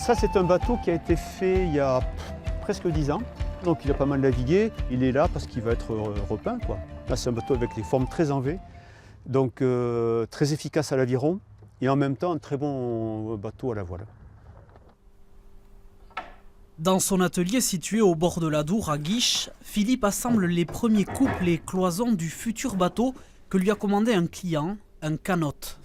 Ça, c'est un bateau qui a été fait il y a presque 10 ans. Donc il a pas mal navigué. Il est là parce qu'il va être repeint, quoi. Là, c'est un bateau avec des formes très en V. Donc très efficace à l'aviron. Et en même temps, un très bon bateau à la voile. Dans son atelier situé au bord de l'Adour, à Guiches, Philippe assemble les premiers couples et cloisons du futur bateau que lui a commandé un client, un canot.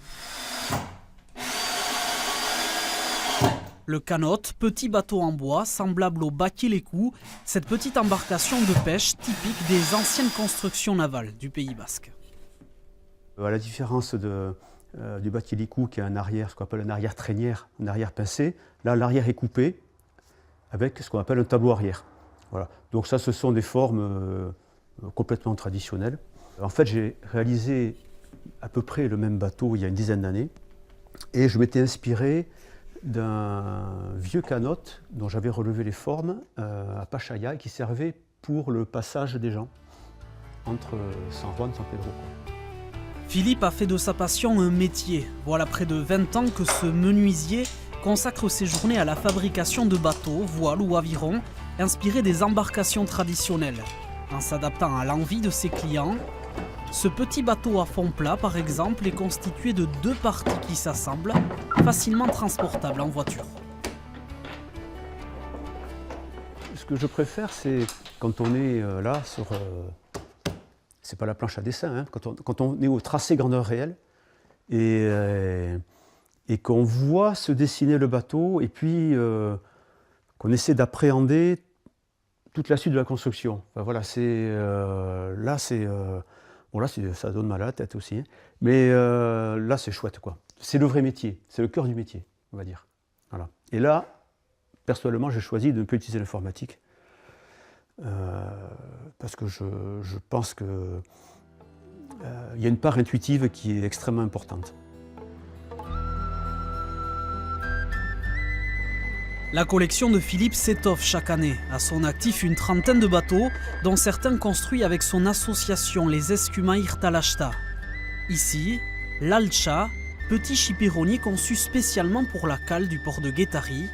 Le canot, petit bateau en bois, semblable au baquet-les-coups, cette petite embarcation de pêche typique des anciennes constructions navales du Pays Basque. À la différence du baquet-les-coups qui a un arrière, ce qu'on appelle un arrière traînière, un arrière pincé, là l'arrière est coupé avec ce qu'on appelle un tableau arrière. Voilà. Donc ça, ce sont des formes complètement traditionnelles. En fait, j'ai réalisé à peu près le même bateau il y a une dizaine d'années et je m'étais inspiré d'un vieux canot dont j'avais relevé les formes à Pachaia et qui servait pour le passage des gens entre San Juan et San Pedro. Philippe a fait de sa passion un métier. Voilà près de 20 ans que ce menuisier consacre ses journées à la fabrication de bateaux, voiles ou avirons, inspirés des embarcations traditionnelles. En s'adaptant à l'envie de ses clients, ce petit bateau à fond plat, par exemple, est constitué de 2 parties qui s'assemblent, facilement transportables en voiture. Ce que je préfère, c'est quand on est là sur... c'est pas la planche à dessin, hein, quand on est au tracé grandeur réelle et qu'on voit se dessiner le bateau et puis qu'on essaie d'appréhender toute la suite de la construction. Enfin, voilà, là, ça donne mal à la tête aussi, hein. Mais là, c'est chouette, quoi. C'est le vrai métier, c'est le cœur du métier, on va dire. Voilà. Et là, personnellement, j'ai choisi de ne plus utiliser l'informatique parce que je pense qu'il y a une part intuitive qui est extrêmement importante. La collection de Philippe s'étoffe chaque année. À son actif, une trentaine de bateaux, dont certains construits avec son association, les Escuma Irtalashta. Ici, l'Alcha, petit chipironnier conçu spécialement pour la cale du port de Guétari.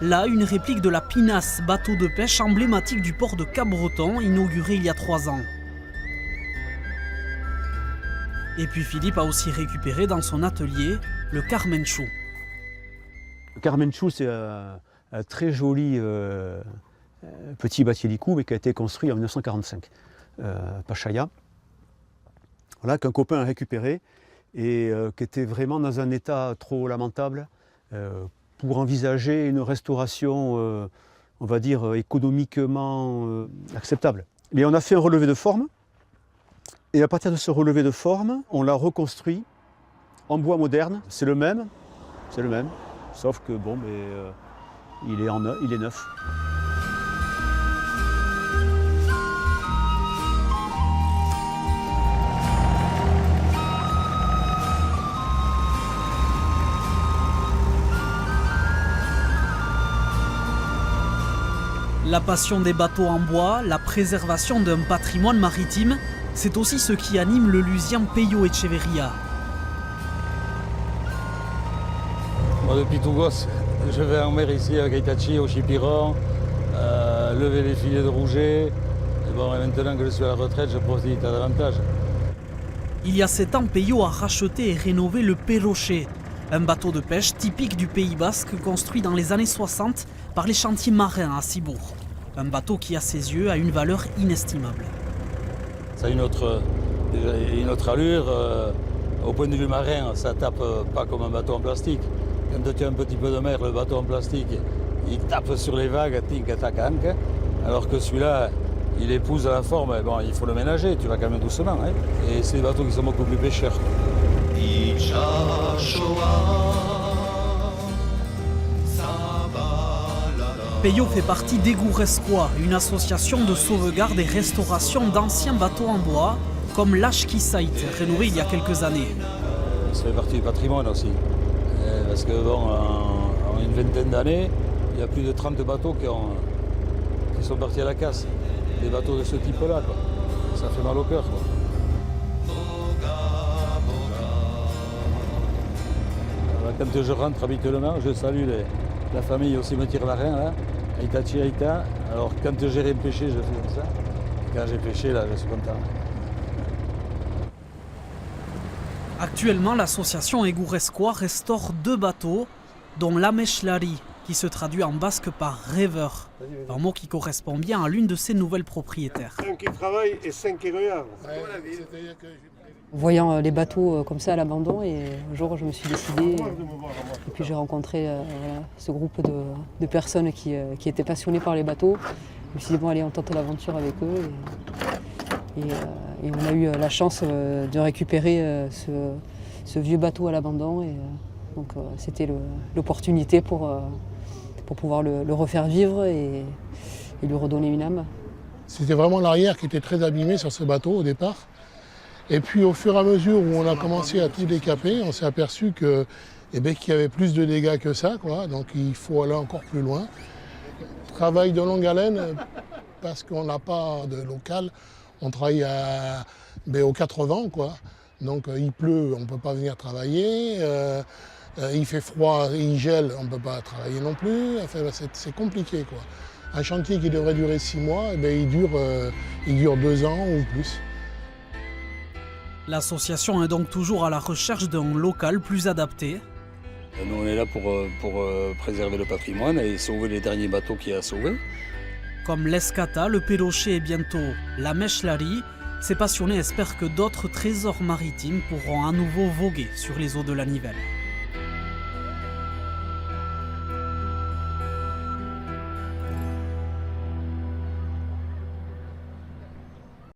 Là, une réplique de la Pinasse, bateau de pêche emblématique du port de Cap-Breton, inauguré il y a 3 ans. Et puis Philippe a aussi récupéré dans son atelier le Carmenchou. Le Carmenchou, c'est un très joli petit bateau mais qui a été construit en 1945 à Pachaia. Voilà, qu'un copain a récupéré et qui était vraiment dans un état trop lamentable pour envisager une restauration, on va dire, économiquement acceptable. Mais on a fait un relevé de forme et à partir de ce relevé de forme, on l'a reconstruit en bois moderne. C'est le même. Sauf que bon, mais, il est neuf. La passion des bateaux en bois, la préservation d'un patrimoine maritime, c'est aussi ce qui anime le Lusien Peyo Echeverria. Moi, depuis tout gosse, je vais en mer ici avec Itachi, au Chipiron, lever les filets de rouget. Et bon, et maintenant que je suis à la retraite, je profite à davantage. Il y a 7 ans, Peyo a racheté et rénové le Perrocher, un bateau de pêche typique du Pays Basque construit dans les années 60 par les chantiers marins à Cibourg. Un bateau qui, à ses yeux, a une valeur inestimable. Ça a une autre allure. Au point de vue marin, ça tape pas comme un bateau en plastique. Quand tu as un petit peu de mer, le bateau en plastique, il tape sur les vagues, alors que celui-là, il épouse la forme. Bon, il faut le ménager, tu vas quand même doucement, hein. Et c'est des bateaux qui sont beaucoup plus pêcheurs. Peyo fait partie d'Egourescois, une association de sauvegarde et restauration d'anciens bateaux en bois, comme l'Ashkisait, rénové il y a quelques années. Ça fait partie du patrimoine aussi. Parce que bon, en une vingtaine d'années, il y a plus de 30 bateaux qui sont partis à la casse. Des bateaux de ce type-là, quoi. Ça fait mal au cœur, quoi. Quand je rentre habituellement, je salue la famille au cimetière marin, là, Aïtachi Aïta. Alors quand j'ai rien pêché, je fais comme ça. Et quand j'ai pêché, là, je suis content. Actuellement, l'association Egurescoa restaure 2 bateaux, dont l'Amechlari, qui se traduit en basque par rêveur, un mot qui correspond bien à l'une de ses nouvelles propriétaires. 5 qui travaillent et 5 qui regardent. Voyant les bateaux comme ça à l'abandon, et un jour je me suis décidée, et puis j'ai rencontré ce groupe de personnes qui étaient passionnées par les bateaux. Je me suis dit bon allez, on tente l'aventure avec eux, et on a eu la chance de récupérer ce vieux bateau à l'abandon, et donc c'était l'opportunité pour pouvoir le refaire vivre et lui redonner une âme. C'était vraiment l'arrière qui était très abîmé sur ce bateau au départ. Et puis au fur et à mesure où on a commencé à tout décaper, on s'est aperçu qu'il y avait plus de dégâts que ça, quoi. Donc il faut aller encore plus loin. Travail de longue haleine parce qu'on n'a pas de local. On travaille aux 80, quoi. Donc il pleut, on ne peut pas venir travailler. Il fait froid, il gèle, on ne peut pas travailler non plus. Enfin, c'est compliqué, quoi. Un chantier qui devrait durer 6 mois, il dure 2 ans ou plus. L'association est donc toujours à la recherche d'un local plus adapté. Nous, on est là pour préserver le patrimoine et sauver les derniers bateaux qu'il y a à sauver. Comme l'Escata, le Péroché et bientôt la Mechlari, ces passionnés espèrent que d'autres trésors maritimes pourront à nouveau voguer sur les eaux de la Nivelle.